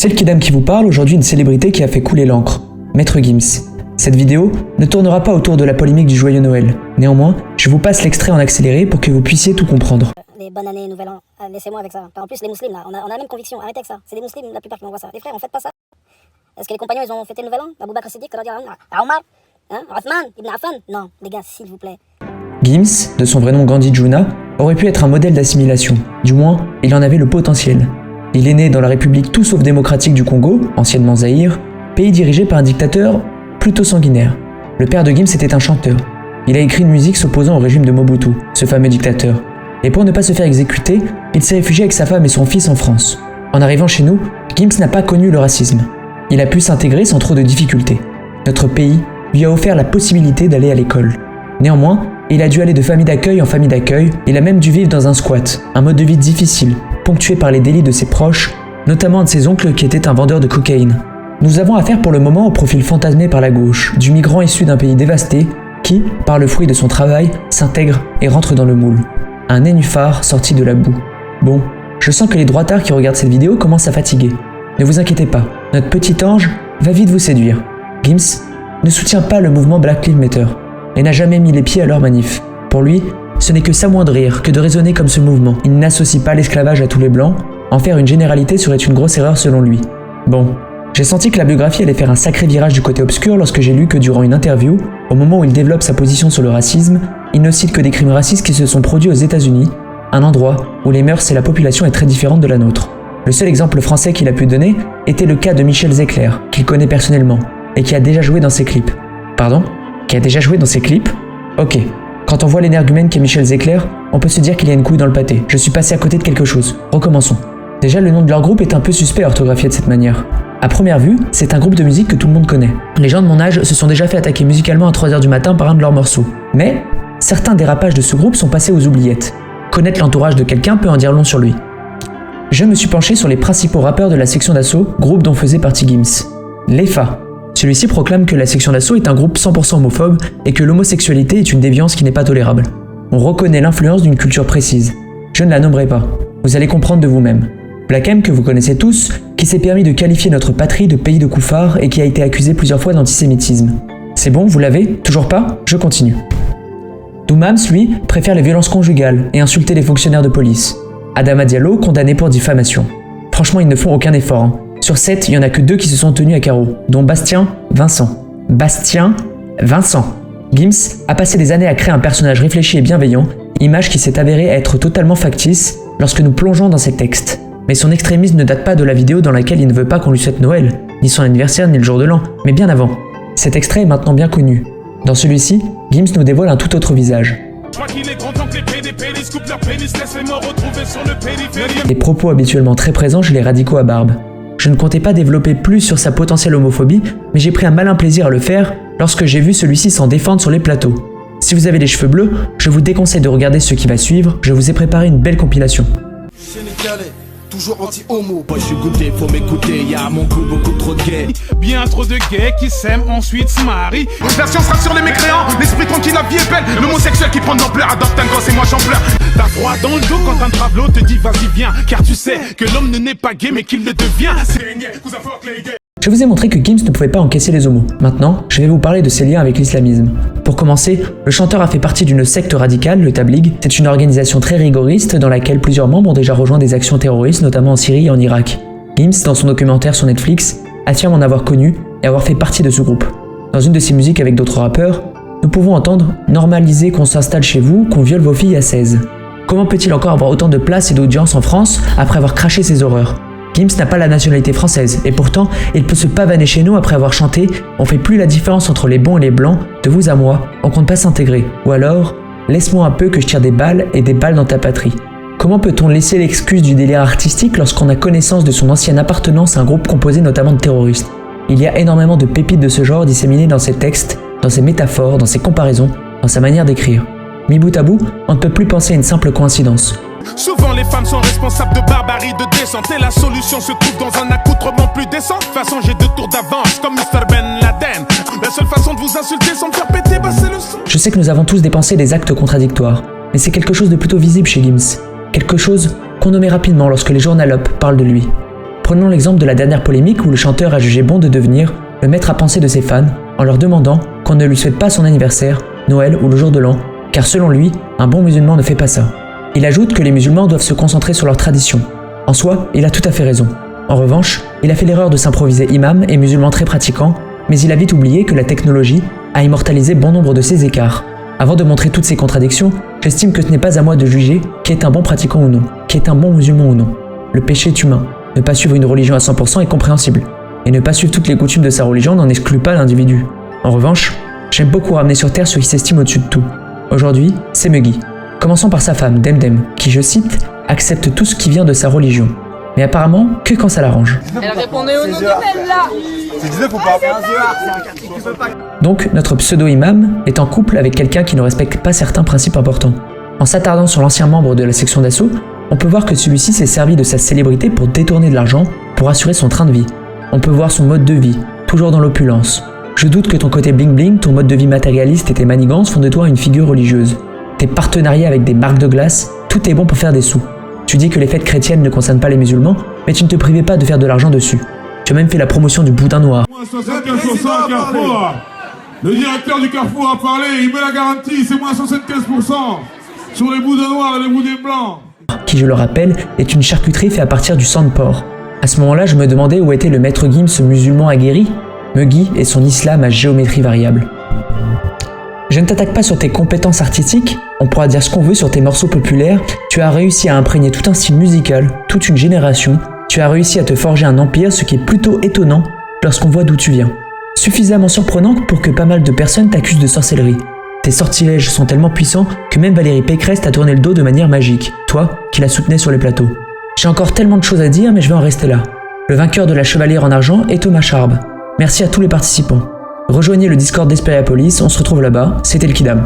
Celle qui vous parle, aujourd'hui une célébrité qui a fait couler l'encre, Maître Gims. Cette vidéo ne tournera pas autour de la polémique du joyeux Noël. Néanmoins, je vous passe l'extrait en accéléré pour que vous puissiez tout comprendre. Les bonnes années, nouvel an, laissez-moi avec ça. En plus, les musulmans, là, on a la même conviction, arrêtez avec ça. C'est des musulmans, la plupart qui m'envoient ça. Les frères, on fête pas ça. Est-ce que les compagnons, ils ont fêté le nouvel an? Abou Bakr Siddiq, Omar, Othman, Ibn Affan? Non, les gars, s'il vous plaît. Gims, de son vrai nom Gandhi Juna, aurait pu être un modèle d'assimilation. Du moins, il en avait le potentiel. Il est né dans la République tout sauf démocratique du Congo, anciennement Zaïre, pays dirigé par un dictateur plutôt sanguinaire. Le père de Gims était un chanteur. Il a écrit une musique s'opposant au régime de Mobutu, ce fameux dictateur. Et pour ne pas se faire exécuter, il s'est réfugié avec sa femme et son fils en France. En arrivant chez nous, Gims n'a pas connu le racisme. Il a pu s'intégrer sans trop de difficultés. Notre pays lui a offert la possibilité d'aller à l'école. Néanmoins, il a dû aller de famille d'accueil en famille d'accueil, il a même dû vivre dans un squat, un mode de vie difficile, ponctué par les délits de ses proches, notamment un de ses oncles qui était un vendeur de cocaïne. Nous avons affaire pour le moment au profil fantasmé par la gauche, du migrant issu d'un pays dévasté, qui, par le fruit de son travail, s'intègre et rentre dans le moule. Un nénuphar sorti de la boue. Bon, je sens que les droitards qui regardent cette vidéo commencent à fatiguer. Ne vous inquiétez pas, notre petit ange va vite vous séduire. Gims ne soutient pas le mouvement Black Lives Matter et n'a jamais mis les pieds à leur manif. Pour lui, ce n'est que s'amoindrir que de raisonner comme ce mouvement. Il n'associe pas l'esclavage à tous les blancs, en faire une généralité serait une grosse erreur selon lui. Bon, j'ai senti que la biographie allait faire un sacré virage du côté obscur lorsque j'ai lu que durant une interview, au moment où il développe sa position sur le racisme, il ne cite que des crimes racistes qui se sont produits aux États-Unis, un endroit où les mœurs et la population est très différente de la nôtre. Le seul exemple français qu'il a pu donner était le cas de Michel Zecler, qu'il connaît personnellement, et qui a déjà joué dans ses clips. Pardon ? Qui a déjà joué dans ses clips ? Ok. Quand on voit l'énergumène qu'est Michel Zecler, on peut se dire qu'il y a une couille dans le pâté. Je suis passé à côté de quelque chose. Recommençons. Déjà, le nom de leur groupe est un peu suspect à orthographier de cette manière. À première vue, c'est un groupe de musique que tout le monde connaît. Les gens de mon âge se sont déjà fait attaquer musicalement à 3h du matin par un de leurs morceaux. Mais, certains dérapages de ce groupe sont passés aux oubliettes. Connaître l'entourage de quelqu'un peut en dire long sur lui. Je me suis penché sur les principaux rappeurs de la section d'assaut, groupe dont faisait partie Gims. L'EFA. Celui-ci proclame que la section d'assaut est un groupe 100% homophobe et que l'homosexualité est une déviance qui n'est pas tolérable. On reconnaît l'influence d'une culture précise. Je ne la nommerai pas. Vous allez comprendre de vous-même. Black M, que vous connaissez tous, qui s'est permis de qualifier notre patrie de pays de koufars et qui a été accusé plusieurs fois d'antisémitisme. C'est bon, vous l'avez? Toujours pas? Je continue. Doumams, lui, préfère les violences conjugales et insulter les fonctionnaires de police. Adama Diallo, condamné pour diffamation. Franchement, ils ne font aucun effort. Hein. Sur 7, il n'y en a que 2 qui se sont tenus à carreau, dont Bastien Vincent. Gims a passé des années à créer un personnage réfléchi et bienveillant, image qui s'est avérée être totalement factice lorsque nous plongeons dans ses textes. Mais son extrémisme ne date pas de la vidéo dans laquelle il ne veut pas qu'on lui souhaite Noël, ni son anniversaire, ni le jour de l'an, mais bien avant. Cet extrait est maintenant bien connu. Dans celui-ci, Gims nous dévoile un tout autre visage. Les propos habituellement très présents chez les radicaux à barbe. Je ne comptais pas développer plus sur sa potentielle homophobie, mais j'ai pris un malin plaisir à le faire lorsque j'ai vu celui-ci s'en défendre sur les plateaux. Si vous avez les cheveux bleus, je vous déconseille de regarder ce qui va suivre, je vous ai préparé une belle compilation. Sénégalais, toujours anti-homo. Moi je suis goûté, faut m'écouter, y'a à mon goût beaucoup trop de gays. Bien trop de gays qui s'aiment, ensuite se marient. La science rassure les mécréants, l'esprit tranquille, la vie est belle. L'homosexuel qui prend de l'ampleur adopte un gosse et moi j'en pleure. T'as froid dans le dos quand un travelot te dit vas-y viens. Car tu sais que l'homme ne naît pas gay mais qu'il le devient. Je vous ai montré que Gims ne pouvait pas encaisser les homos. Maintenant, je vais vous parler de ses liens avec l'islamisme. Pour commencer, le chanteur a fait partie d'une secte radicale, le Tabligh. C'est une organisation très rigoriste dans laquelle plusieurs membres ont déjà rejoint des actions terroristes, notamment en Syrie et en Irak. Gims, dans son documentaire sur Netflix, affirme en avoir connu et avoir fait partie de ce groupe. Dans une de ses musiques avec d'autres rappeurs, nous pouvons entendre « Normaliser qu'on s'installe chez vous, qu'on viole vos filles à 16 ». Comment peut-il encore avoir autant de place et d'audience en France après avoir craché ses horreurs ? Gims n'a pas la nationalité française, et pourtant, il peut se pavaner chez nous après avoir chanté « On fait plus la différence entre les bons et les blancs, de vous à moi, on compte pas s'intégrer ». Ou alors « Laisse-moi un peu que je tire des balles et des balles dans ta patrie ». Comment peut-on laisser l'excuse du délire artistique lorsqu'on a connaissance de son ancienne appartenance à un groupe composé notamment de terroristes ? Il y a énormément de pépites de ce genre disséminées dans ses textes, dans ses métaphores, dans ses comparaisons, dans sa manière d'écrire. Mis bout à bout, on ne peut plus penser à une simple coïncidence. Souvent les femmes sont responsables de barbarie, de descente. Et la solution se trouve dans un accoutrement plus décent. De toute façon j'ai 2 tours d'avance comme Mr Ben Laden. La seule façon de vous insulter sans me faire péter, bah c'est le son. Je sais que nous avons tous dépensé des actes contradictoires, mais c'est quelque chose de plutôt visible chez Gims. Quelque chose qu'on nommait rapidement lorsque les journalopes parlent de lui. Prenons l'exemple de la dernière polémique où le chanteur a jugé bon de devenir le maître à penser de ses fans en leur demandant qu'on ne lui souhaite pas son anniversaire, Noël ou le jour de l'an, car selon lui, un bon musulman ne fait pas ça. Il ajoute que les musulmans doivent se concentrer sur leurs traditions. En soi, il a tout à fait raison. En revanche, il a fait l'erreur de s'improviser imam et musulman très pratiquant, mais il a vite oublié que la technologie a immortalisé bon nombre de ces écarts. Avant de montrer toutes ces contradictions, j'estime que ce n'est pas à moi de juger qui est un bon pratiquant ou non, qui est un bon musulman ou non. Le péché est humain. Ne pas suivre une religion à 100% est compréhensible. Et ne pas suivre toutes les coutumes de sa religion n'en exclut pas l'individu. En revanche, j'aime beaucoup ramener sur terre ceux qui s'estiment au-dessus de tout. Aujourd'hui, c'est Muggy. Commençons par sa femme, Demdem, qui, je cite, accepte tout ce qui vient de sa religion. Mais apparemment, que quand ça l'arrange. Elle répondait au nom d'elle là. C'est 19 ou pas? Donc, notre pseudo-imam est en couple avec quelqu'un qui ne respecte pas certains principes importants. En s'attardant sur l'ancien membre de la section d'assaut, on peut voir que celui-ci s'est servi de sa célébrité pour détourner de l'argent, pour assurer son train de vie. On peut voir son mode de vie, toujours dans l'opulence. Je doute que ton côté bling-bling, ton mode de vie matérialiste et tes manigances font de toi une figure religieuse. Tes partenariats avec des marques de glace, tout est bon pour faire des sous. Tu dis que les fêtes chrétiennes ne concernent pas les musulmans, mais tu ne te privais pas de faire de l'argent dessus. Tu as même fait la promotion du boudin noir. Moins 75% à Carrefour. Le directeur du Carrefour a parlé, il met la garantie, c'est moins 75% sur les boudins noirs et les boudins blancs. Qui, je le rappelle, est une charcuterie faite à partir du sang de porc. À ce moment-là, je me demandais où était le maître Gims musulman aguerri, Muggy et son islam à géométrie variable. Je ne t'attaque pas sur tes compétences artistiques, on pourra dire ce qu'on veut sur tes morceaux populaires, tu as réussi à imprégner tout un style musical, toute une génération, tu as réussi à te forger un empire, ce qui est plutôt étonnant lorsqu'on voit d'où tu viens. Suffisamment surprenant pour que pas mal de personnes t'accusent de sorcellerie. Tes sortilèges sont tellement puissants que même Valérie Pécresse t'a tourné le dos de manière magique, toi qui la soutenais sur les plateaux. J'ai encore tellement de choses à dire mais je vais en rester là. Le vainqueur de la chevalière en argent est Thomas Charb. Merci à tous les participants. Rejoignez le Discord d'Esperiapolis, on se retrouve là-bas, c'était le Kidam.